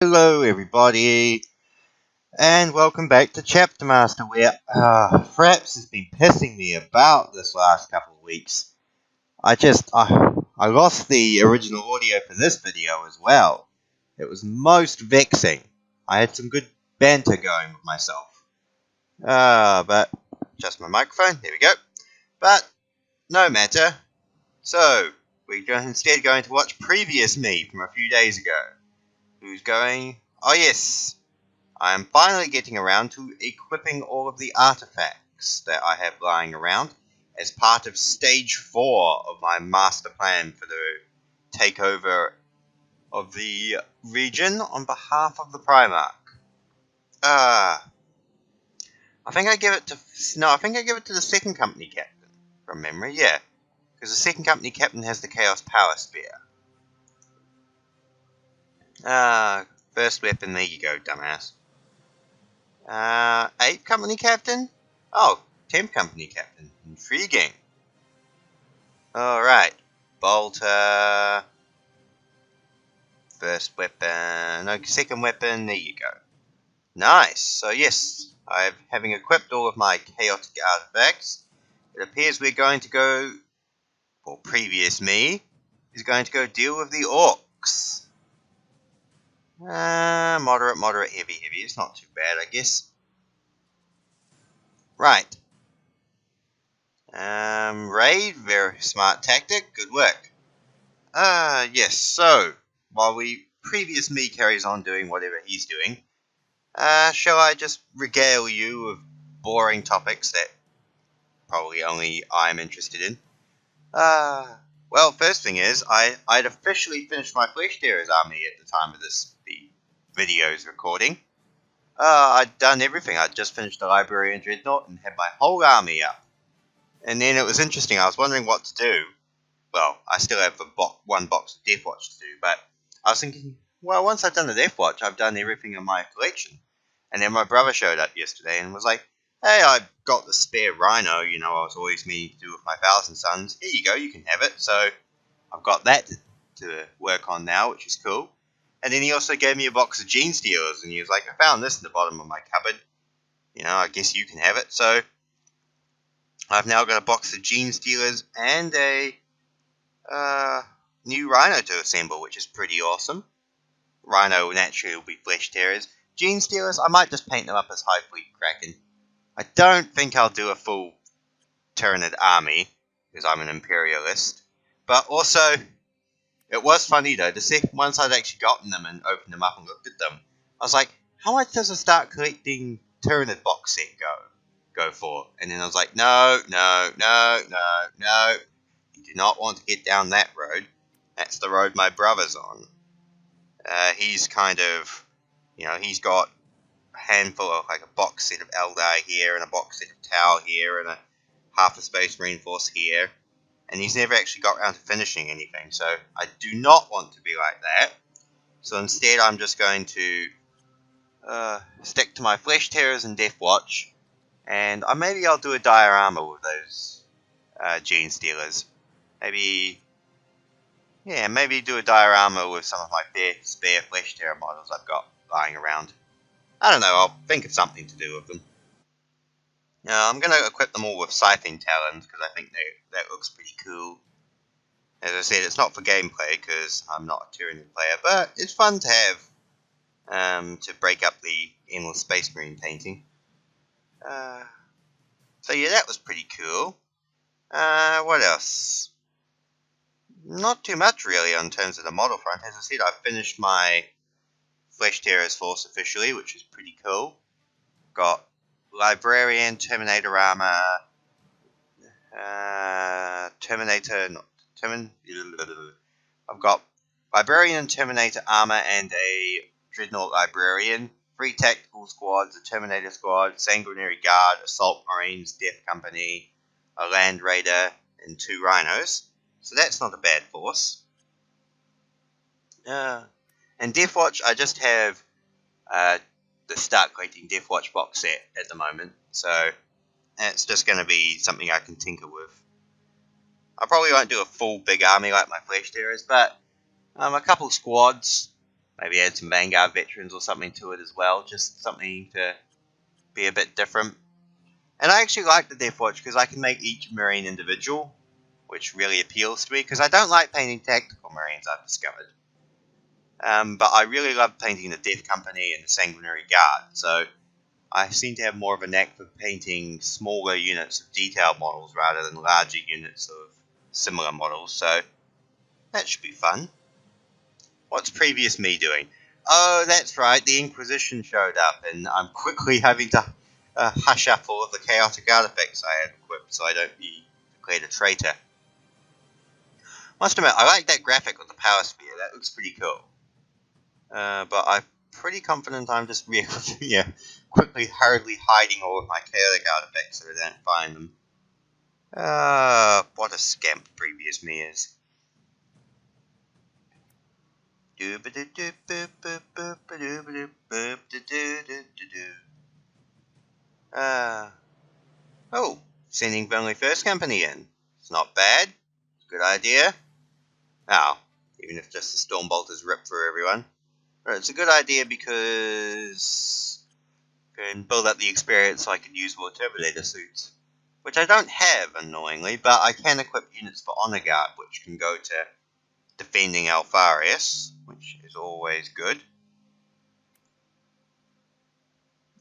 Hello everybody, and welcome back to Chapter Master, where Fraps has been pissing me about this last couple of weeks. I lost the original audio for this video as well. It was most vexing. I had some good banter going with myself. But just my microphone, there we go. But no matter. So, we're instead going to watch Previous Me from a few days ago. Who's going? Oh yes! I am finally getting around to equipping all of the artifacts that I have lying around as part of stage 4 of my master plan for the takeover of the region on behalf of the Primarch. I think I give it to the second company captain from memory, yeah, because the second company captain has the Chaos Power Spear. First weapon, there you go, dumbass. 8th company captain? Oh, 10th company captain. Intriguing. Alright. Bolter. First weapon. No, second weapon. There you go. Nice. So yes, having equipped all of my chaotic artifacts, it appears we're going to go, or previous me, is going to go deal with the orcs. Moderate, heavy. It's not too bad, I guess. Right. Raid, very smart tactic, good work. Yes, so, while previous me carries on doing whatever he's doing, shall I just regale you with boring topics that probably only I'm interested in? Well, first thing is, I'd officially finished my Flesh Tearers army at the time of the video's recording. I'd done everything. I'd just finished the Library and Dreadnought and had my whole army up. And then it was interesting, I was wondering what to do. Well, I still have one box of Death Watch to do, but I was thinking, well, once I've done the Death Watch, I've done everything in my collection. And then my brother showed up yesterday and was like, hey, I've got the spare Rhino, I was always meaning to do with my Thousand Sons. Here you go, you can have it. So I've got that to work on now, which is cool. And then he also gave me a box of Gene Stealers, and he was like, I found this in the bottom of my cupboard. I guess you can have it. So I've now got a box of Gene Stealers and a new Rhino to assemble, which is pretty awesome. Rhino naturally will be Flesh Tearers. Gene Stealers, I might just paint them up as High Fleet Kraken. I don't think I'll do a full Tyranid army, because I'm an Imperialist. But also, it was funny though, once I'd actually gotten them and opened them up and looked at them, I was like, how much does a start collecting Tyranid box set go for? And then I was like, no. You do not want to get down that road. That's the road my brother's on. He's kind of, he's got a handful of, like, a box set of Eldar here, and a box set of Tau here, and half a Space Marine Force here. And he's never actually got around to finishing anything, so I do not want to be like that. So instead I'm just going to stick to my Flesh Tearers and Death Watch, and maybe I'll do a diorama with those Gene Stealers. Maybe do a diorama with some of my spare Flesh Tearer models I've got lying around. I don't know, I'll think of something to do with them. I'm going to equip them all with Scything Talons, because I think that looks pretty cool. As I said, it's not for gameplay, because I'm not a Tyranid player, but it's fun to have, to break up the Endless Space Marine painting. So yeah, that was pretty cool. What else? Not too much really in terms of the model front. As I said, I've finished my Flesh Tearers force officially, which is pretty cool. Got Librarian, Terminator armor, I've got Librarian, Terminator armor, and a Dreadnought Librarian. 3 tactical squads, a Terminator squad, Sanguinary Guard, Assault Marines, Death Company, a Land Raider, and 2 Rhinos. So that's not a bad force. And Death Watch, I just have the Start Collecting Death Watch box set at the moment, so it's just going to be something I can tinker with. I probably won't do a full big army like my Flesh Tearers, but a couple squads, Maybe add some Vanguard veterans or something to it as well. Just something to be a bit different. And I actually like the Death Watch because I can make each Marine individual, which really appeals to me, because I don't like painting tactical Marines, I've discovered. But I really love painting the Death Company and the Sanguinary Guard, so I seem to have more of a knack for painting smaller units of detailed models rather than larger units of similar models, so that should be fun. What's previous me doing? Oh, that's right, the Inquisition showed up, and I'm quickly having to hush up all of the chaotic artifacts I had equipped so I don't be declared a traitor. Must admit, I like that graphic with the power sphere, that looks pretty cool. But I'm pretty confident I'm just quickly, hurriedly hiding all of my chaotic artifacts so I don't find them. What a scamp previous me is. Oh, sending Burnley First Company in. It's not bad. Good idea. Oh, even if just the Stormbolt is ripped through everyone. But it's a good idea because I can build up the experience so I can use more Terminator suits. Which I don't have, annoyingly, but I can equip units for Honor Guard, which can go to defending Alpharius, which is always good.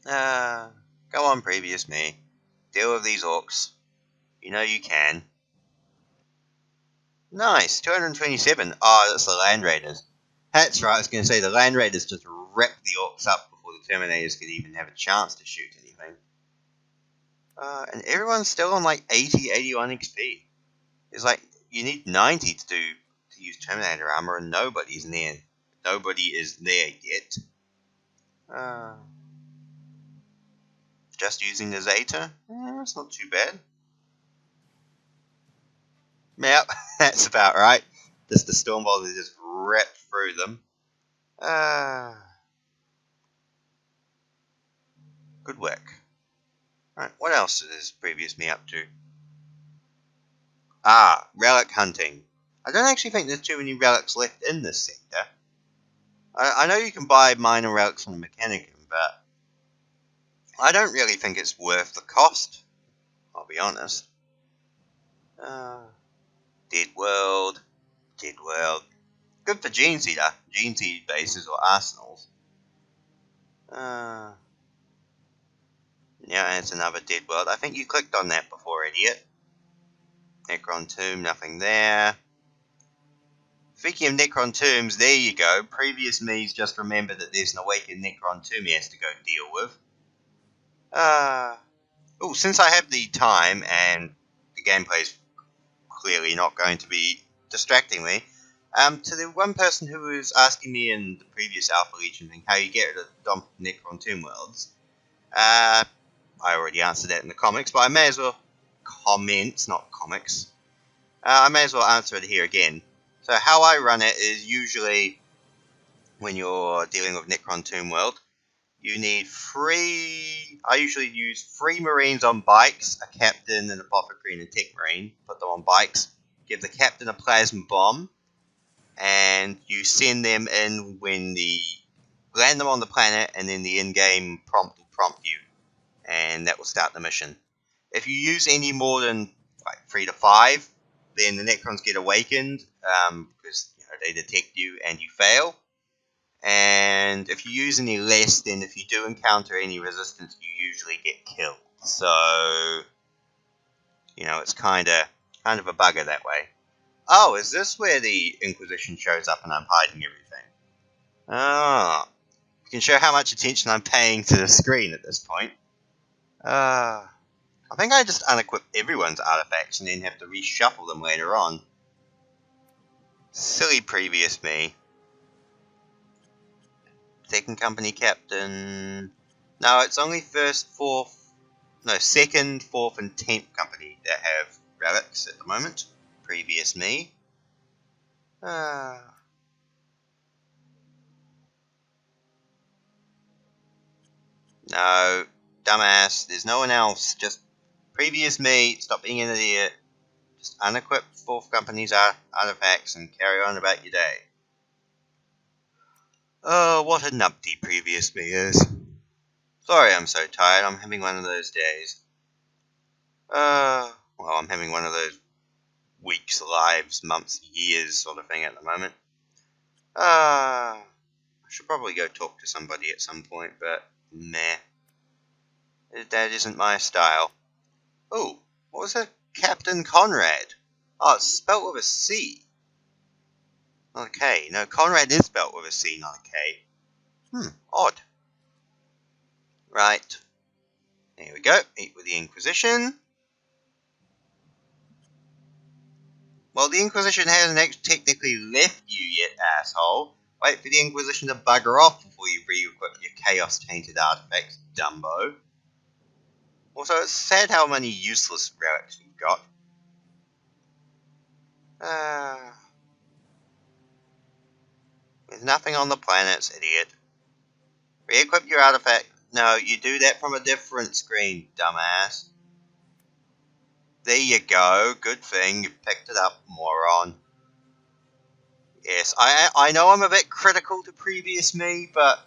Go on, previous me. Deal with these orcs. You know you can. Nice, 227. Oh, that's the Land Raiders. That's right, I was going to say, the Land Raiders just ripped the orcs up before the Terminators could even have a chance to shoot anything. And everyone's still on like 80, 81 XP. It's like, you need 90 to use Terminator armor, and nobody's near. Nobody is there yet. Just using the Zeta? That's not too bad. Yep, that's about right. Just the Stormbolt that just ripped through them. Good work. Right, what else is previous me up to? Relic hunting. I don't actually think there's too many relics left in this sector. I know you can buy minor relics from the Mechanicum, but I don't really think it's worth the cost. I'll be honest. Dead World. Dead World. Good for Gene Seed bases or arsenals. Yeah, it's another Dead World. I think you clicked on that before, idiot. Necron Tomb, nothing there. Speaking of Necron Tombs, there you go. Previous me's just remembered that there's an awakened Necron Tomb he has to go deal with. Oh, since I have the time and the gameplay's clearly not going to be distracting me, to the one person who was asking me in the previous Alpha Legion thing how you get rid of dump Necron Tomb worlds, I already answered that in the comics, but I may as well comment, not comics. I may as well answer it here again. So how I run it is usually when you're dealing with Necron Tomb World, you need I usually use 3 Marines on bikes, a Captain, an Apothecary, and a Tech Marine. Put them on bikes, give the Captain a Plasma Bomb, and you send them in when land them on the planet, and then the in-game prompt will prompt you, and that will start the mission. If you use any more than 3 to 5, then the Necrons get awakened, because they detect you and you fail. And if you use any less, then if you do encounter any resistance, you usually get killed. So, it's kind of a bugger that way. Oh, is this where the Inquisition shows up and I'm hiding everything? Oh, you can show how much attention I'm paying to the screen at this point. I think I just unequip everyone's artifacts and then have to reshuffle them later on. Silly previous me. Second company captain. No, it's only second, fourth, and 10th company that have relics at the moment. Previous me. No, dumbass. There's no one else. Just previous me. Stop being an idiot. Just unequip fourth company's artifacts and carry on about your day. Oh, what a numpty previous me is. Sorry I'm so tired, I'm having one of those days. Well, I'm having one of those weeks, lives, months, years sort of thing at the moment. I should probably go talk to somebody at some point, but meh. That isn't my style. Oh, what was that? Captain Conrad. Oh, it's spelt with a C. Not a K. No, Conrad is spelt with a C, not a K. Odd. Right. There we go. Meet with the Inquisition. Well, the Inquisition hasn't technically left you yet, asshole. Wait for the Inquisition to bugger off before you re-equip your chaos-tainted artifacts, Dumbo. Also, it's sad how many useless relics we've got. There's nothing on the planets, idiot. Re-equip your artifact. No, you do that from a different screen, dumbass. There you go. Good thing you picked it up, moron. Yes, I know I'm a bit critical to previous me, but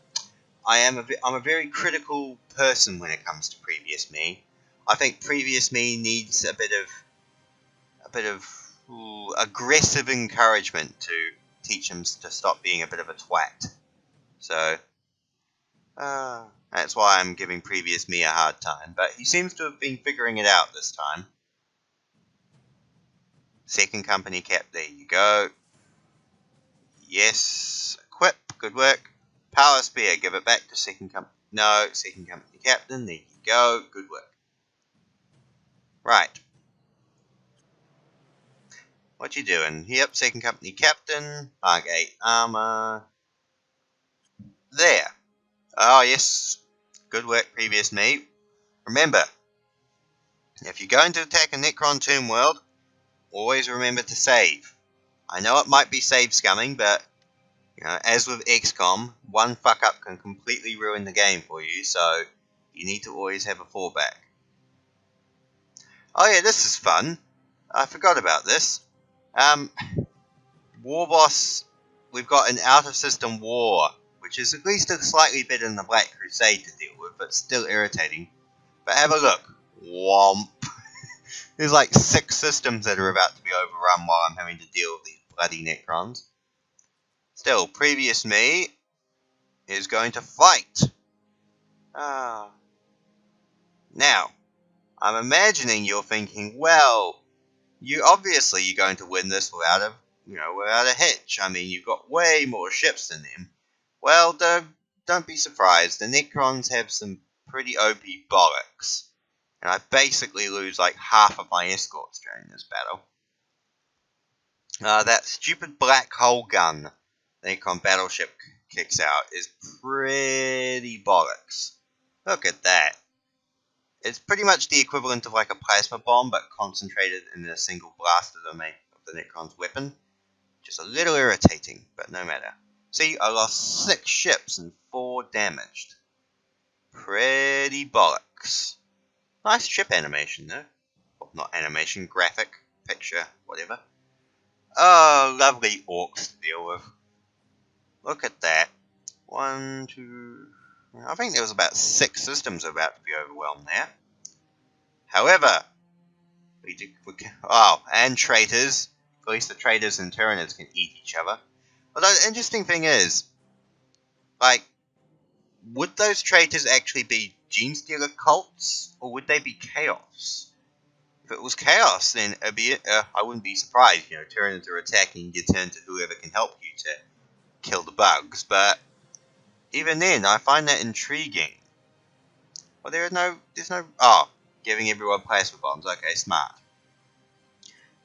I'm a very critical person when it comes to previous me. I think previous me needs a bit of aggressive encouragement to teach him to stop being a bit of a twat. So that's why I'm giving previous me a hard time, but he seems to have been figuring it out this time. Second company cap, there you go. Yes, equip, good work. Power spear, give it back to second company. No, second company captain, there you go, good work. Right. What you doing? Yep, second company captain, Mark 8 armor. There. Oh yes, good work previous me. Remember, if you're going to attack a Necron Tomb World, always remember to save. I know it might be save scumming, but as with XCOM, one fuck up can completely ruin the game for you, so you need to always have a fallback. Oh yeah, this is fun. I forgot about this. War Boss, we've got an out-of-system war, which is at least slightly better than the Black Crusade to deal with, but still irritating. But have a look. Womp. There's like 6 systems that are about to be overrun while I'm having to deal with these bloody Necrons. Still, previous me is going to fight. Now, I'm imagining you're thinking, well, you're going to win this without a hitch. I mean, you've got way more ships than them. Well, don't be surprised. The Necrons have some pretty OP bollocks. And I basically lose like half of my escorts during this battle. That stupid black hole gun the Necron battleship kicks out is pretty bollocks. Look at that. It's pretty much the equivalent of like a plasma bomb, but concentrated in a single blast of the Necron's weapon. Just a little irritating, but no matter. See, I lost 6 ships and 4 damaged. Pretty bollocks. Nice ship animation, though. Well, not animation, graphic, picture, whatever. Oh, lovely orcs to deal with. Look at that. 1, 2... I think there was about 6 systems about to be overwhelmed there. However, and traitors. At least the traitors and Tyranids can eat each other. Although the interesting thing is, like, would those traitors actually be Genestealer cults, or would they be Chaos? If it was Chaos, then it'd be, I wouldn't be surprised. Tyranids are attacking, you turn to whoever can help you to kill the bugs. But even then, I find that intriguing. Well, there's no, giving everyone plasma bombs. Okay, smart.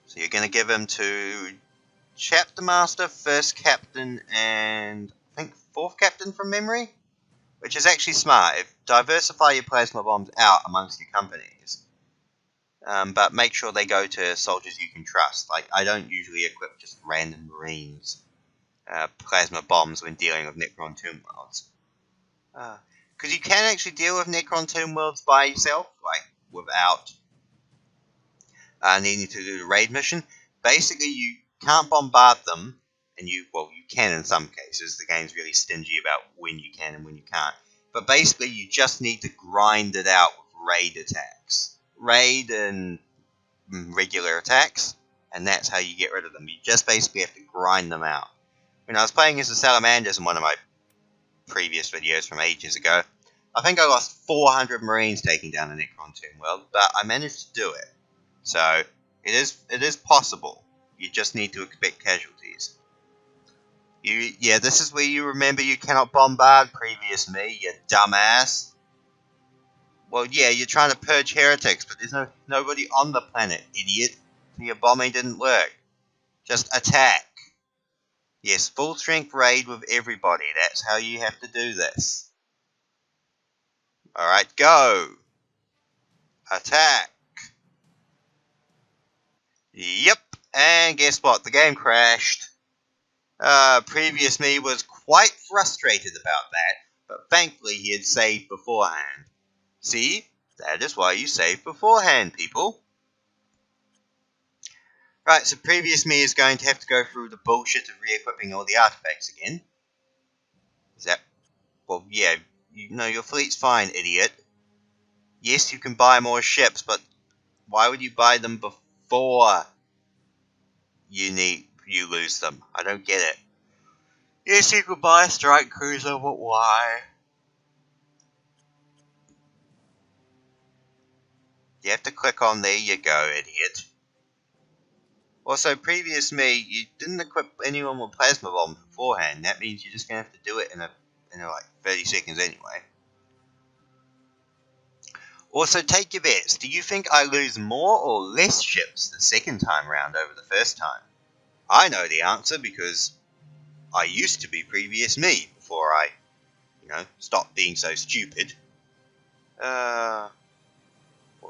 So you're going to give them to Chapter Master, First Captain, and I think 4th Captain from memory? Which is actually smart. Diversify your plasma bombs out amongst your companies. But make sure they go to soldiers you can trust. Like, I don't usually equip just random Marines plasma bombs when dealing with Necron Tomb Worlds. Because you can actually deal with Necron Tomb Worlds by yourself, like, without needing to do the raid mission. Basically, you can't bombard them, and you can in some cases. The game's really stingy about when you can and when you can't. But basically, you just need to grind it out with raid attacks. Raid and regular attacks, and that's how you get rid of them. You just basically have to grind them out. When I was playing as the Salamanders in one of my previous videos from ages ago, I think I lost 400 Marines taking down the Necron Tomb World, but I managed to do it. So, it is possible. You just need to expect casualties. This is where you remember you cannot bombard previous me, you dumbass. Well, yeah, you're trying to purge heretics, but there's nobody on the planet, idiot. So your bombing didn't work. Just attack. Yes, full strength raid with everybody. That's how you have to do this. Alright, go. Attack. Yep, and guess what? The game crashed. Previous me was quite frustrated about that, but thankfully he had saved beforehand. See? That is why you save beforehand, people. Right, so previous me is going to have to go through the bullshit of re-equipping all the artifacts again. Is that... Well, yeah, your fleet's fine, idiot. Yes, you can buy more ships, but why would you buy them before you lose them? I don't get it. Yes, you could buy a strike cruiser, but why? You have to click on there you go, idiot. Also, previous me, you didn't equip anyone with plasma bombs beforehand. That means you're just gonna have to do it in like 30 seconds anyway. Also, take your bets. Do you think I lose more or less ships the second time round over the first time? I know the answer because I used to be previous me before I, stopped being so stupid. We'll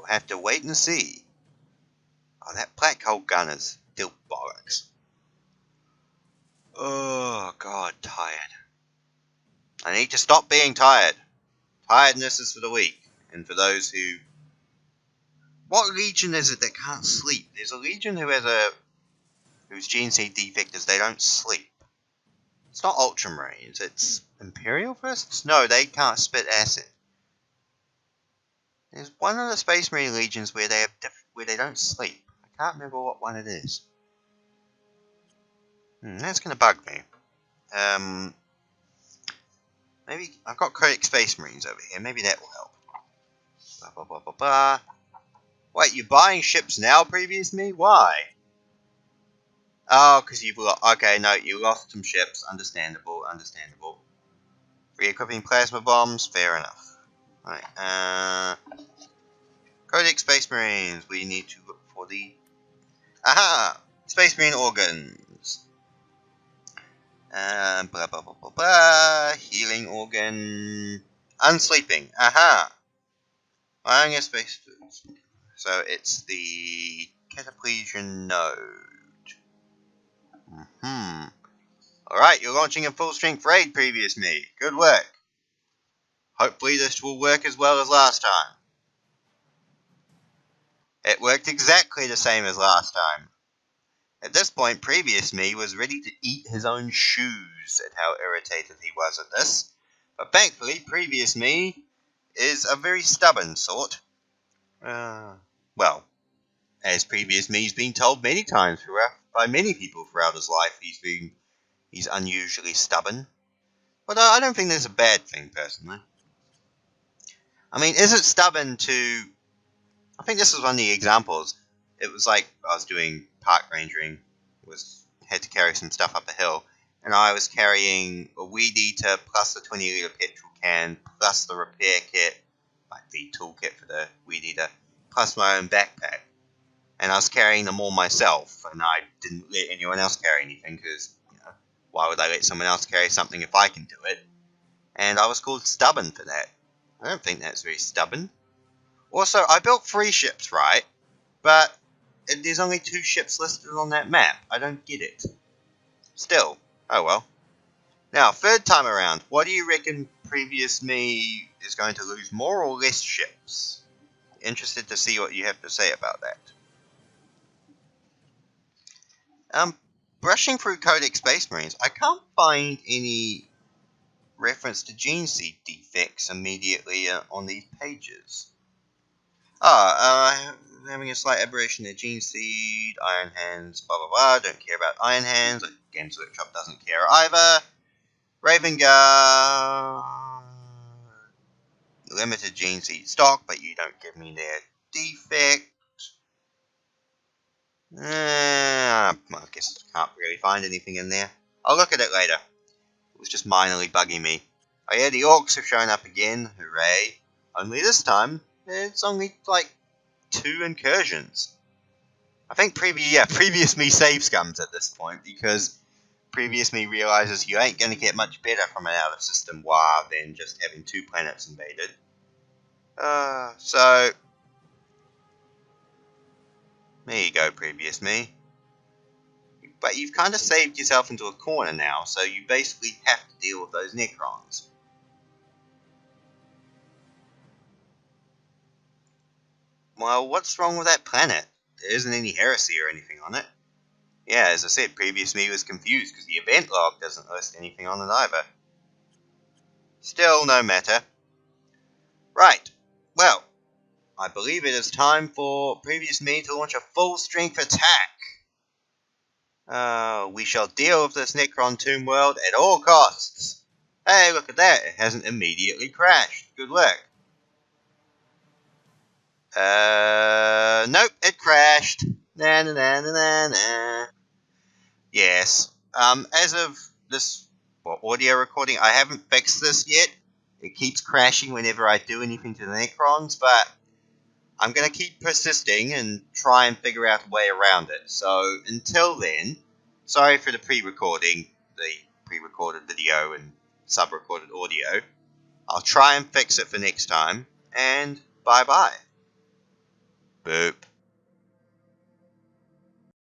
have to wait and see. Oh, that black hole gun is still bollocks. Oh, God, tired. I need to stop being tired. Tiredness is for the weak, and for those who... What legion is it that can't sleep? There's a legion whose GNC defect is they don't sleep. It's not Ultramarines, it's Imperial Fists? No, they can't spit acid. There's one of the Space Marine legions where they don't sleep. I can't remember what one it is. That's gonna bug me. Maybe I've got Codex Space Marines over here. Maybe that will help. Blah, blah, blah, blah, blah. Wait, you're buying ships now, previous me? Why? Oh, because you've lost... Okay, no, you lost some ships. Understandable, understandable. Re-equipping plasma bombs? Fair enough. Right, Codex Space Marines. We need to look for the... Aha! Space Marine organs. Blah, blah, blah, blah, blah. Healing organ. Unsleeping. Aha! Buying a space foods. So it's the Cataplesian node. Alright, you're launching a full strength raid, previous me. Good work. Hopefully this will work as well as last time. It worked exactly the same as last time. At this point, previous me was ready to eat his own shoes at how irritated he was at this. But thankfully, previous me is a very stubborn sort. Well, as previous me's been told many times by many people throughout his life, he's unusually stubborn. But I don't think that's a bad thing, personally. I mean, is it stubborn to... I think this was one of the examples. It was like I was doing park rangering, had to carry some stuff up a hill, and I was carrying a weed eater plus the 20 litre petrol can plus the repair kit, like the toolkit for the weed eater, plus my own backpack. And I was carrying them all myself, and I didn't let anyone else carry anything, because, why would I let someone else carry something if I can do it? And I was called stubborn for that. I don't think that's very stubborn. Also, I built 3 ships, right? But there's only 2 ships listed on that map. I don't get it. Still, oh well. Now, third time around, what do you reckon previous me is going to lose more or less ships? Interested to see what you have to say about that. brushing through Codex Space Marines, I can't find any reference to gene seed defects immediately on these pages. Having a slight aberration in gene seed, Iron Hands, blah blah blah. Don't care about Iron Hands. Games Workshop doesn't care either. Raven Guard, limited gene seed stock, but you don't give me their defect. I guess I can't really find anything in there. I'll look at it later. It was just minorly bugging me. Oh yeah, the orcs have shown up again. Hooray. Only this time, it's only like 2 incursions. I think previous me save scums at this point, because previous me realizes you ain't going to get much better from an out-of-system war than just having 2 planets invaded. So... there you go, previous me. But you've kind of saved yourself into a corner now, so you basically have to deal with those Necrons. Well, what's wrong with that planet? There isn't any heresy or anything on it. Yeah, as I said, previous me was confused because the event log doesn't list anything on it either. Still, no matter. Right, well, I believe it is time for previous me to launch a full-strength attack. We shall deal with this Necron Tomb World at all costs. Hey, look at that, it hasn't immediately crashed. Good work. Nope, it crashed. Na na na na na na. Yes. As of this audio recording, I haven't fixed this yet. It keeps crashing whenever I do anything to the Necrons, but I'm going to keep persisting and try and figure out a way around it. So, until then, sorry for the pre-recorded video and sub-recorded audio. I'll try and fix it for next time, and bye-bye. Boop.